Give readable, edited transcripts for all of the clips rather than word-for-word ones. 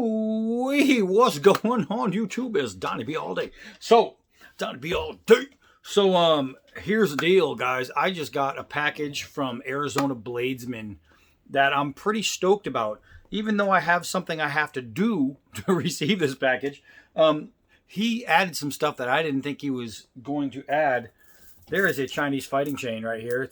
Ooh, what's going on YouTube? It's Donnie B all day. So, Donnie B all day. So, here's the deal, guys. I just got a package from Arizona Bladesman that I'm pretty stoked about. Even though I have something I have to do to receive this package, he added some stuff that I didn't think he was going to add. There is a Chinese fighting chain right here.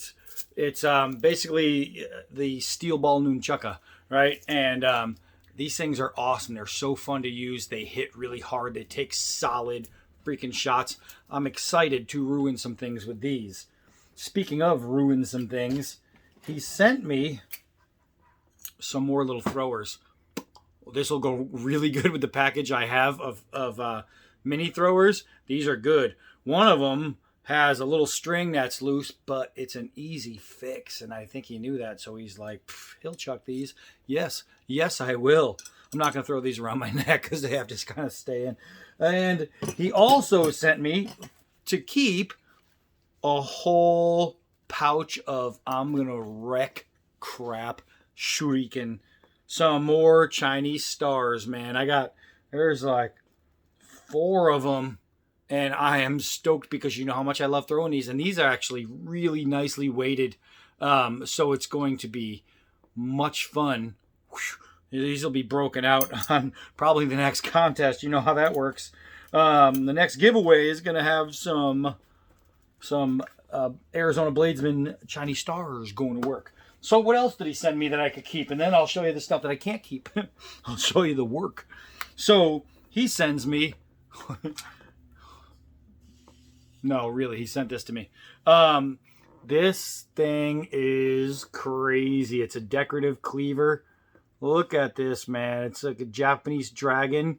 It's basically the steel ball nunchaka, right? And these things are awesome. They're so fun to use. They hit really hard. They take solid freaking shots. I'm excited to ruin some things with these. Speaking of ruin some things, he sent me some more little throwers. This will go really good with the package I have of mini throwers. These are good. One of them has a little string that's loose, but it's an easy fix, and I think he knew that, so he's like, he'll chuck these. Yes, I will. I'm not going to throw these around my neck because they have to kind of stay in. And he also sent me to keep a whole pouch of I'm going to wreck crap shuriken. Some more Chinese stars, man. There's like 4 of them. And I am stoked because you know how much I love throwing these. And these are actually really nicely weighted. So it's going to be much fun. These will be broken out on probably the next contest. You know how that works. The next giveaway is going to have some Arizona Bladesman Chinese stars going to work. So what else did he send me that I could keep? And then I'll show you the stuff that I can't keep. I'll show you the work. So he sends me... No, really, he sent this to me. This thing is crazy. It's a decorative cleaver. Look at this, man. It's like a Japanese dragon,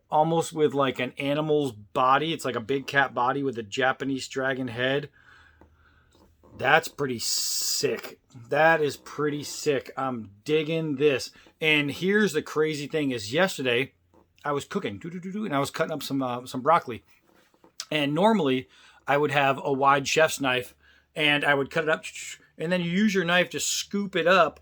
almost with like an animal's body. It's like a big cat body with a Japanese dragon head. That's pretty sick. That is pretty sick. I'm digging this. And here's the crazy thing is yesterday I was cooking, and I was cutting up some broccoli. And normally I would have a wide chef's knife and I would cut it up, and then you use your knife to scoop it up,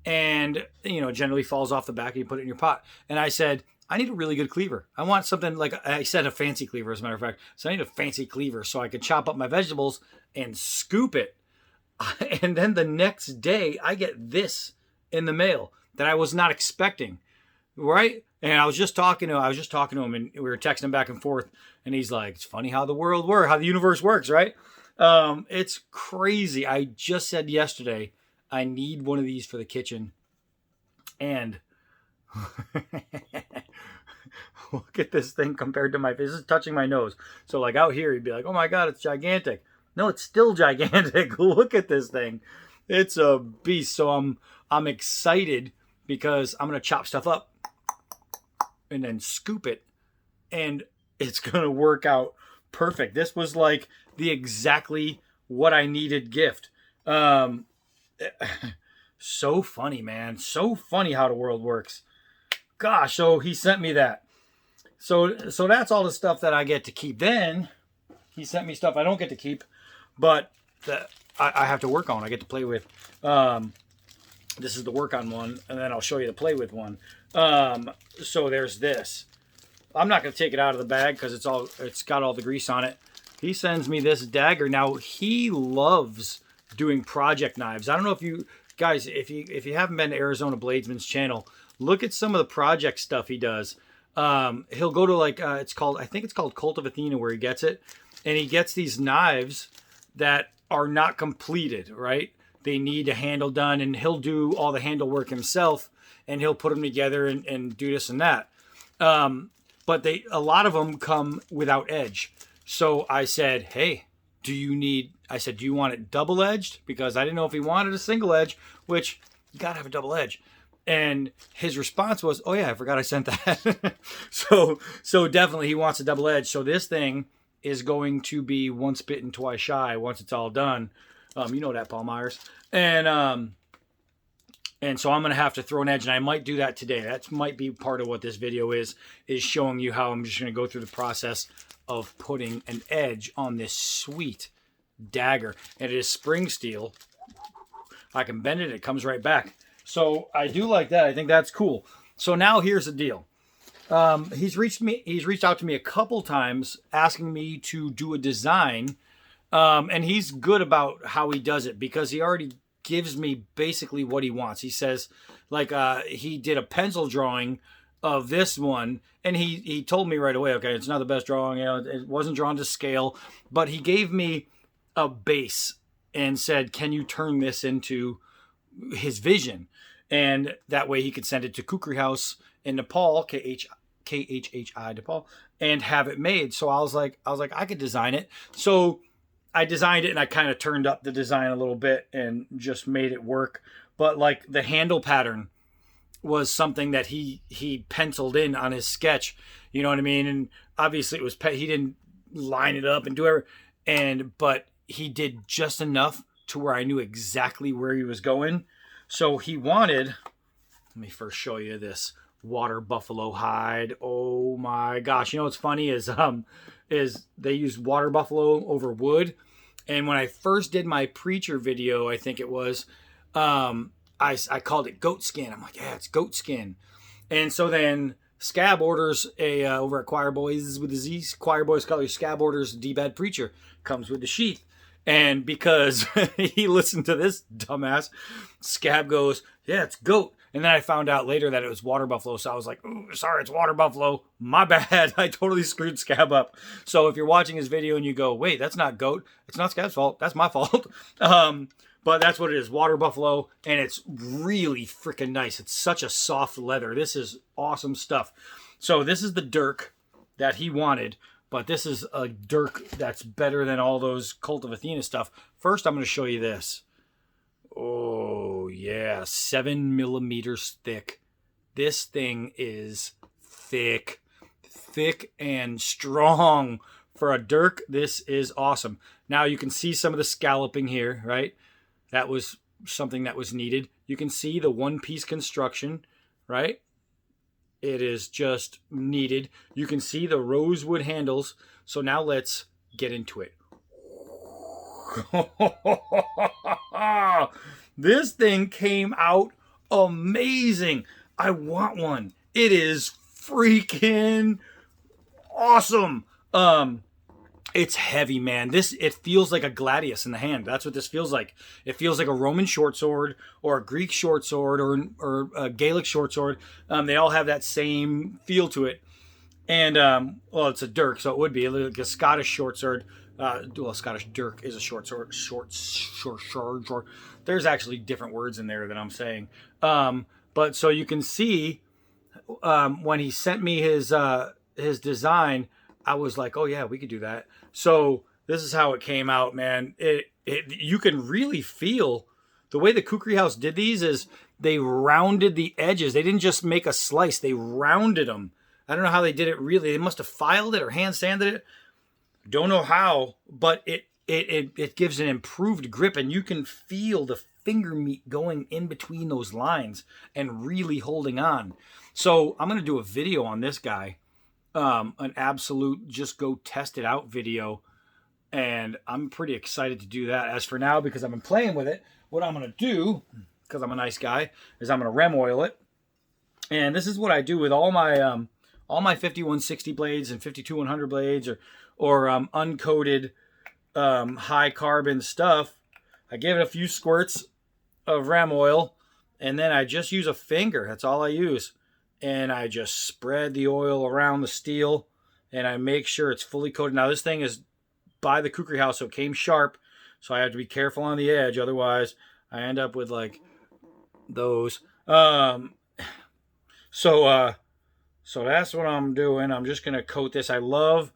and you know, it generally falls off the back and you put it in your pot. And I said, I need a really good cleaver. I want something like, I said a fancy cleaver as a matter of fact. So I need a fancy cleaver so I could chop up my vegetables and scoop it. And then the next day I get this in the mail that I was not expecting. Right? And I was just talking to him, and we were texting back and forth, and he's like, it's funny how the world works, how the universe works, right? It's crazy. I just said yesterday, I need one of these for the kitchen. And look at this thing compared to this is touching my nose. So like out here, he'd be like, oh my God, it's gigantic. No, it's still gigantic. Look at this thing. It's a beast. So I'm excited because I'm going to chop stuff up and then scoop it, and it's going to work out perfect. This was like the exactly what I needed gift. So funny, man. So funny how the world works. Gosh, so he sent me that. So that's all the stuff that I get to keep. Then he sent me stuff I don't get to keep, but that I have to work on. I get to play with. This is the work on one, and then I'll show you the play with one. So there's this. I'm not going to take it out of the bag because it's got all the grease on it. He sends me this dagger. Now he loves doing project knives. I don't know if you guys, if you haven't been to Arizona Bladesman's channel, look at some of the project stuff he does. He'll go to like I think it's called Cult of Athena where he gets it, and he gets these knives that are not completed, right? They need a handle done, and he'll do all the handle work himself, and he'll put them together and do this and that. But a lot of them come without edge. So I said, hey, do you want it double edged? Because I didn't know if he wanted a single edge, which you gotta have a double edge. And his response was, oh yeah, I forgot I sent that. So definitely he wants a double edge. So this thing is going to be once bitten, twice shy once it's all done. You know that, Paul Myers. And so I'm going to have to throw an edge, and I might do that today. That might be part of what this video is showing you how I'm just going to go through the process of putting an edge on this sweet dagger. And it is spring steel. I can bend it, it comes right back. So I do like that. I think that's cool. So now here's the deal. He's reached out to me a couple times asking me to do a design. And he's good about how he does it because he already gives me basically what he wants. He says, like, he did a pencil drawing of this one, and he told me right away, okay, it's not the best drawing, you know, it wasn't drawn to scale, but he gave me a base and said, can you turn this into his vision? And that way he could send it to Kukri House in Nepal, KHHI Nepal, and have it made. So I was like, I could design it. So I designed it, and I kind of turned up the design a little bit and just made it work. But like the handle pattern was something that he penciled in on his sketch. You know what I mean? And obviously it was he didn't line it up and do everything, but he did just enough to where I knew exactly where he was going. So he wanted, let me first show you this water buffalo hide. Oh my gosh. You know what's funny is they used water buffalo over wood. And when I first did my preacher video, I think it was, I called it goat skin. I'm like, yeah, it's goat skin. And so then Scab orders over at Choir Boys with the Z, Choir Boys Color, Scab orders D-Bad Preacher, comes with the sheath. And because he listened to this dumbass, Scab goes, yeah, it's goat. And then I found out later that it was water buffalo. So I was like, ooh, sorry, it's water buffalo. My bad. I totally screwed Scab up. So if you're watching his video and you go, wait, that's not goat. It's not Scab's fault. That's my fault. But that's what it is, water buffalo. And it's really freaking nice. It's such a soft leather. This is awesome stuff. So this is the Dirk that he wanted. But this is a Dirk that's better than all those Cult of Athena stuff. First, I'm going to show you this. Oh, yeah. 7 millimeters thick. This thing is thick. Thick and strong. For a Dirk, this is awesome. Now, you can see some of the scalloping here, right? That was something that was needed. You can see the one-piece construction, right? It is just needed. You can see the rosewood handles. So now let's get into it. This thing came out amazing. I want one. It is freaking awesome. It's heavy, man. It feels like a gladius in the hand. That's what this feels like. It feels like a Roman short sword or a Greek short sword or a Gaelic short sword. They all have that same feel to it. And, well, it's a dirk, so it would be like a Scottish short sword. Well, a Scottish dirk is a short sword. Short. There's actually different words in there that I'm saying. But so you can see when he sent me his design, I was like, oh yeah, we could do that. So this is how it came out, man. You can really feel the way the Kukri House did these is they rounded the edges. They didn't just make a slice. They rounded them. I don't know how they did it really. They must have filed it or hand sanded it. Don't know how, but it gives an improved grip, and you can feel the finger meat going in between those lines and really holding on. So I'm going to do a video on this guy. An absolute just go test it out video, and I'm pretty excited to do that. As for now, because I've been playing with it, what I'm going to do, because I'm a nice guy, is I'm going to rem oil it. And this is what I do with all my 5160 blades and 52100 blades or uncoated high carbon stuff. I give it a few squirts of rem oil, and then I just use a finger. That's all I use. And I just spread the oil around the steel, and I make sure it's fully coated. Now, this thing is by the Kukri House, so it came sharp, so I have to be careful on the edge. Otherwise, I end up with, like, those. So that's what I'm doing. I'm just going to coat this. I love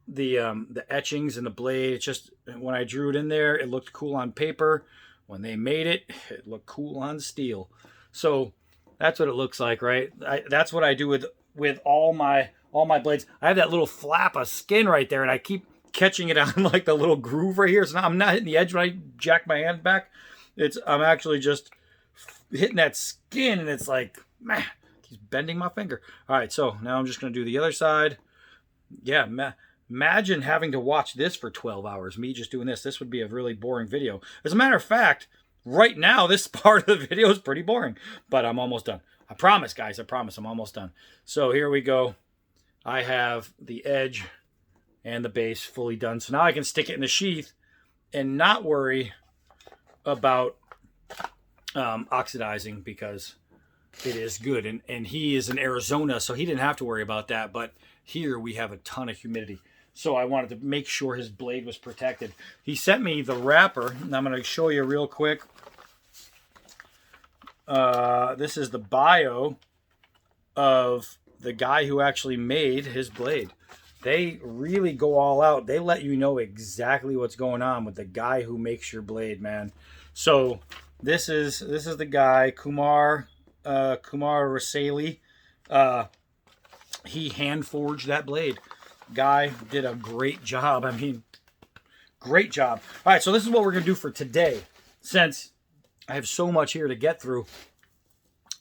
the etchings in the blade. It's just, when I drew it in there, it looked cool on paper. When they made it, it looked cool on steel. So that's what it looks like, right? That's what I do with all my blades. I have that little flap of skin right there, and I keep catching it on like the little groove right here. So now I'm not hitting the edge when I jack my hand back. I'm actually just hitting that skin, and it's like, man, he's bending my finger. All right, so now I'm just going to do the other side. Yeah, imagine having to watch this for 12 hours, me just doing this. This would be a really boring video. As a matter of fact, right now, this part of the video is pretty boring, but I'm almost done. I promise, guys. I promise. I'm almost done. So here we go. I have the edge and the base fully done. So now I can stick it in the sheath and not worry about oxidizing, because it is good. And he is in Arizona, so he didn't have to worry about that. But here we have a ton of humidity. So I wanted to make sure his blade was protected. He sent me the wrapper, and I'm going to show you real quick. This is the bio of the guy who actually made his blade. They really go all out. They let you know exactly what's going on with the guy who makes your blade, man. So this is the guy, Kumar Rasali. He hand forged that blade. Guy did a great job. I mean, great job. All right, so this is what we're gonna do for today, since I have so much here to get through.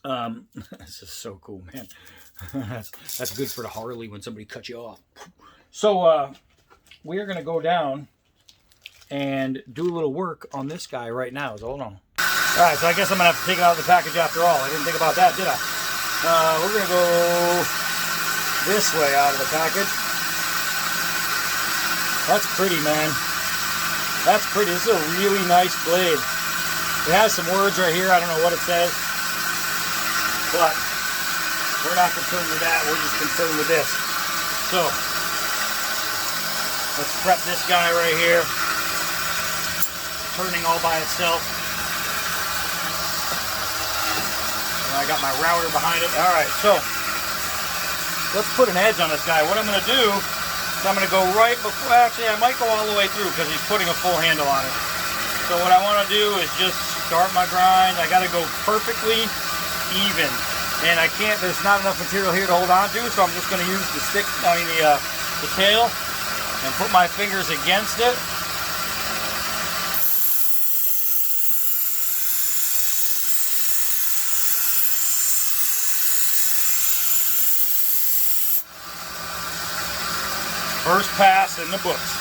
This is so cool, man. that's good for the Harley when somebody cuts you off. So we are gonna go down and do a little work on this guy right now. So hold on. All right, so I guess I'm gonna have to take it out of the package after all. I didn't think about that, did I? We're gonna go this way out of the package. That's pretty, man. That's pretty. This is a really nice blade. It has some words right here. I don't know what it says, but we're not concerned with that. We're just concerned with this. So let's prep this guy right here. Turning all by itself. And I got my router behind it. All right, so let's put an edge on this guy. What I'm going to do is I'm going to go right before, actually I might go all the way through because he's putting a full handle on it. So what I want to do is just start my grind. I got to go perfectly even. And I can't, there's not enough material here to hold on to, so I'm just going to use the stick, the tail, and put my fingers against it. First pass in the books.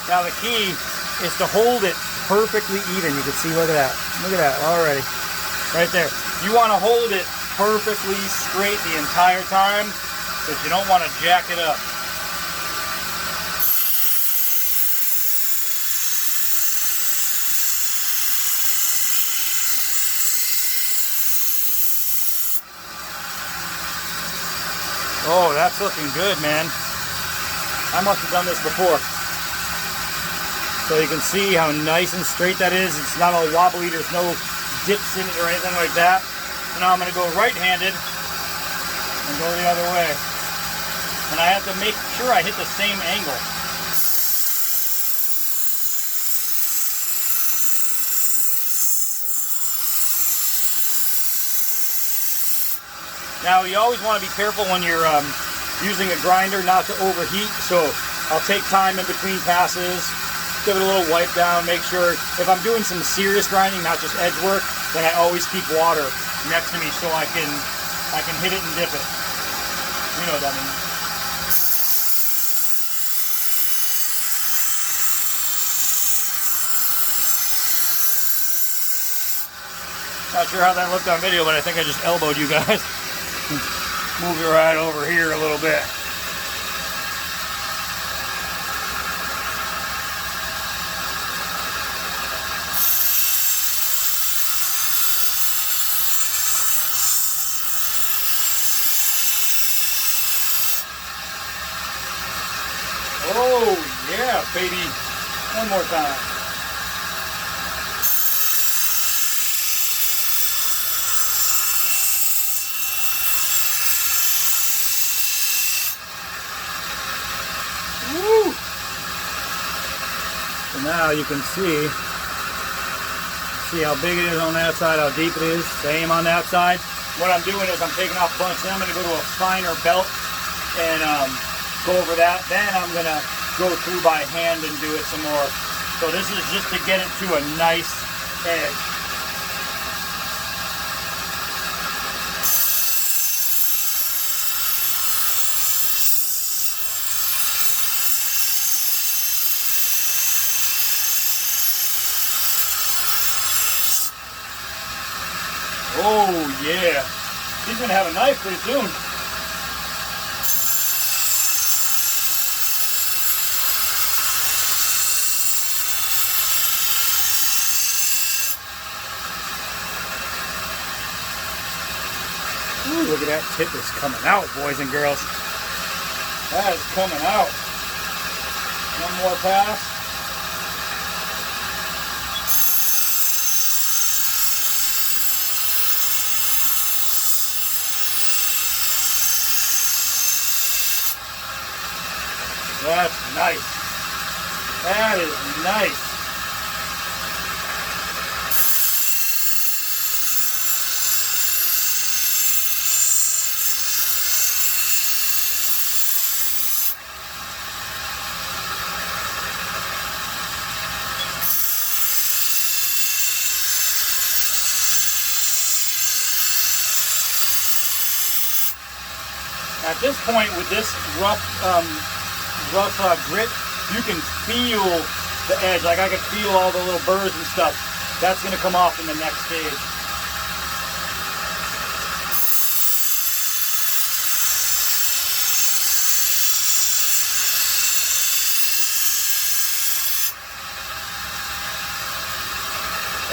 Now the key is to hold it perfectly even. You can see, look at that. Look at that already. Right there. You want to hold it perfectly straight the entire time because you don't want to jack it up. Oh, that's looking good, man. I must have done this before. So you can see how nice and straight that is. It's not all wobbly. There's no dips in it or anything like that. So now I'm going to go right-handed and go the other way. And I have to make sure I hit the same angle. Now you always want to be careful when you're using a grinder not to overheat, so I'll take time in between passes, give it a little wipe down, make sure if I'm doing some serious grinding, not just edge work, then I always keep water next to me so I can hit it and dip it. You know what that means. Not sure how that looked on video, but I think I just elbowed you guys. Move it right over here a little bit. Oh yeah, baby. One more time. Woo! So now you can see how big it is on that side, how deep it is. Same on that side. What I'm doing is I'm taking off a bunch. Then I'm going to go to a finer belt and go over that. Then I'm going to go through by hand and do it some more. So this is just to get it to a nice edge. yeah. He's gonna have a knife pretty soon. Ooh, look at that tip is coming out, boys and girls. That is coming out. One more pass. That's nice. That is nice. At this point, with this rough grit, you can feel the edge. Like I can feel all the little burrs and stuff. That's going to come off in the next stage.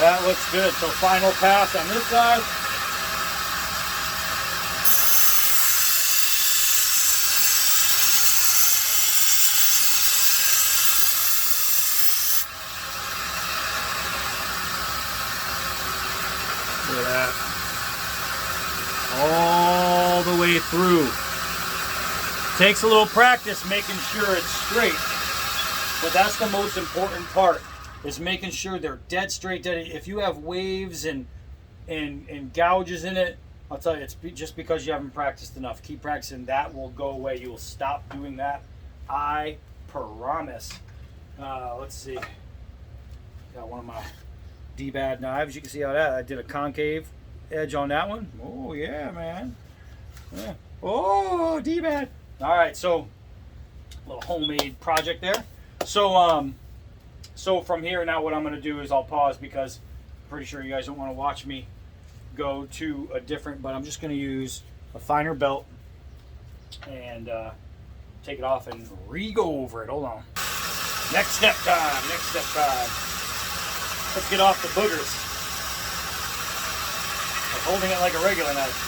That looks good. So final pass on this side. Look at that. All the way through. Takes a little practice making sure it's straight. But that's the most important part, is making sure they're dead straight. If you have waves and gouges in it, I'll tell you, it's just because you haven't practiced enough. Keep practicing. That will go away. You will stop doing that. I promise. Let's see. Got one of my D-bad knives. You can see how that, I did a concave edge on that one. Oh yeah, man. Yeah. Oh, D-bad. All right, so a little homemade project there. So so from here now, what I'm going to do is I'll pause because I'm pretty sure you guys don't want to watch me go to a different, but I'm just going to use a finer belt and take it off and re-go over it. Hold on. Next step time. Next step time. Let's get off the boogers. I'm holding it like a regular knife.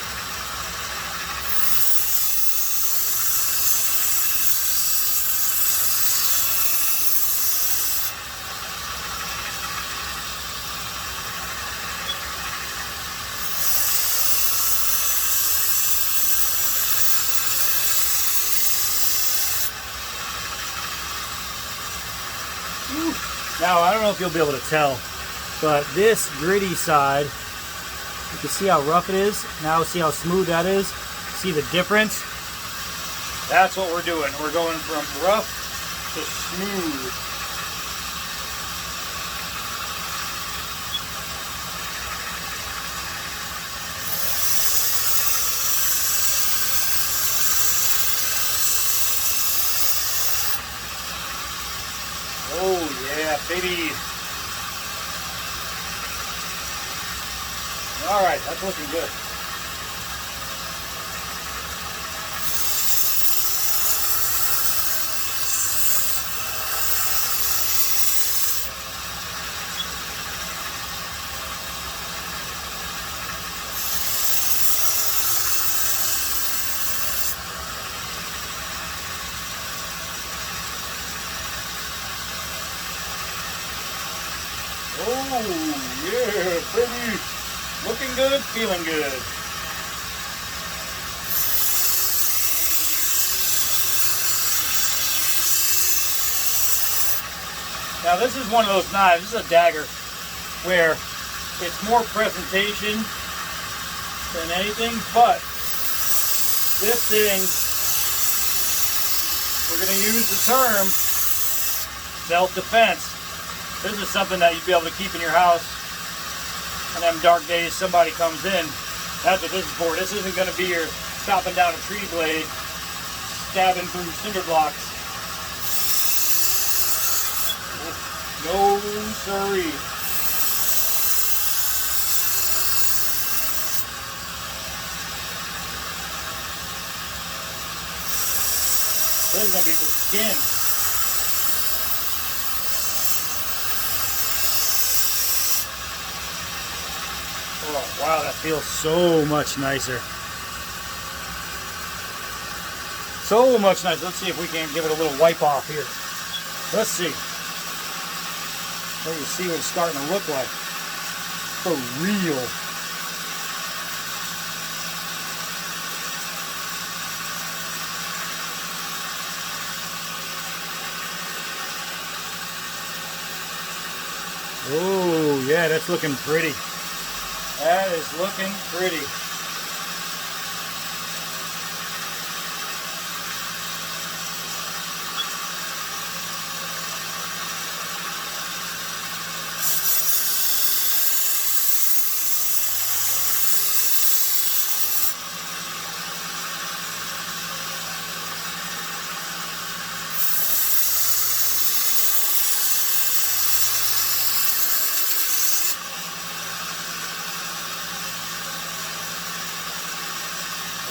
Now, I don't know if you'll be able to tell, but this gritty side, you can see how rough it is. Now see how smooth that is? See the difference? That's what we're doing. We're going from rough to smooth. Oh yeah, baby. All right, that's looking good. Oh, yeah, baby. Looking good, feeling good. Now, this is one of those knives. This is a dagger where it's more presentation than anything, but this thing, we're going to use the term self-defense. This is something that you'd be able to keep in your house on them dark days somebody comes in. That's what this is for. This isn't going to be your chopping down a tree blade, stabbing through cinder blocks. No siree. This is going to be for skin. Oh, wow, that feels so much nicer. So much nicer. Let's see if we can give it a little wipe off here. Let's see. Let you see what it's starting to look like. For real. Oh, yeah, that's looking pretty. That is looking pretty.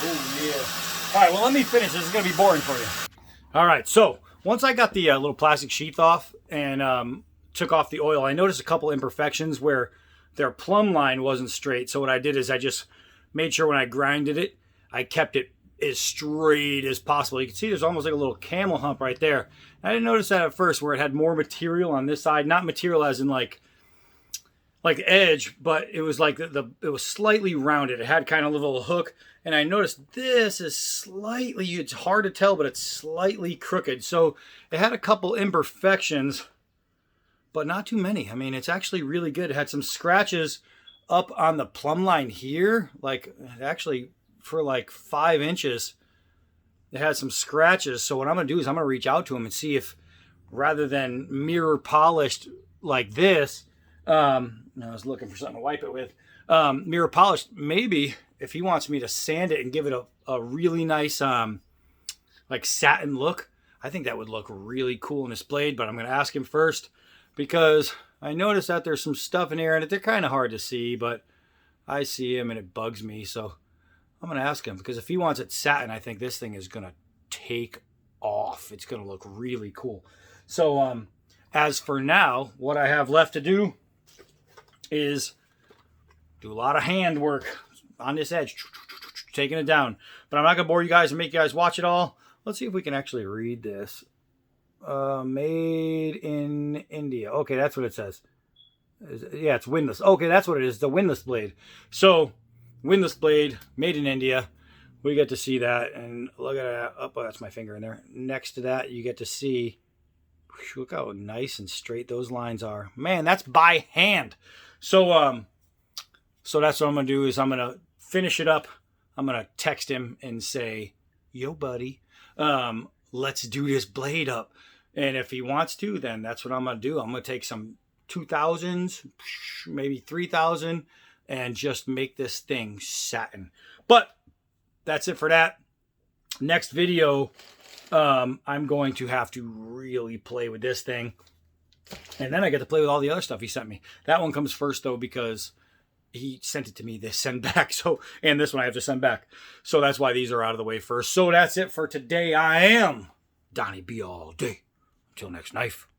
Oh, yeah. All right, well, let me finish. This is going to be boring for you. All right, so once I got the little plastic sheath off and took off the oil, I noticed a couple imperfections where their plumb line wasn't straight. So what I did is I just made sure when I grinded it, I kept it as straight as possible. You can see there's almost like a little camel hump right there. I didn't notice that at first where it had more material on this side. Not material as in like edge, but it was like it was slightly rounded. It had kind of a little hook, and I noticed this is slightly, it's hard to tell, but it's slightly crooked. So it had a couple imperfections, but not too many. I mean, it's actually really good. It had some scratches up on the plumb line here, like actually for like 5 inches. It had some scratches. So what I'm gonna do is I'm gonna reach out to him and see if, rather than mirror polished like this, I was looking for something to wipe it with. Mirror polished, maybe if he wants me to sand it and give it a really nice like satin look, I think that would look really cool in this blade. But I'm going to ask him first because I noticed that there's some stuff in here and they're kind of hard to see, but I see him and it bugs me. So I'm going to ask him because if he wants it satin, I think this thing is going to take off. It's going to look really cool. So as for now, what I have left to do is do a lot of hand work on this edge, taking it down. But I'm not going to bore you guys and make you guys watch it all. Let's see if we can actually read this. Made in India. Okay, that's what it says. Yeah, it's windlass. Okay, that's what it is, the windlass blade. So, windlass blade, made in India. We get to see that. And look at that. Oh, that's my finger in there. Next to that, you get to see, look how nice and straight those lines are. Man, that's by hand. So, so that's what I'm going to do is I'm going to finish it up. I'm going to text him and say, yo, buddy, let's do this blade up. And if he wants to, then that's what I'm going to do. I'm going to take some 2000s, maybe 3000, and just make this thing satin. But that's it for that. Next video, I'm going to have to really play with this thing. And then I get to play with all the other stuff he sent me. That one comes first, though, because he sent it to me to send back. So, and this one I have to send back. So that's why these are out of the way first. So that's it for today. I am Donnie B all day. Until next knife.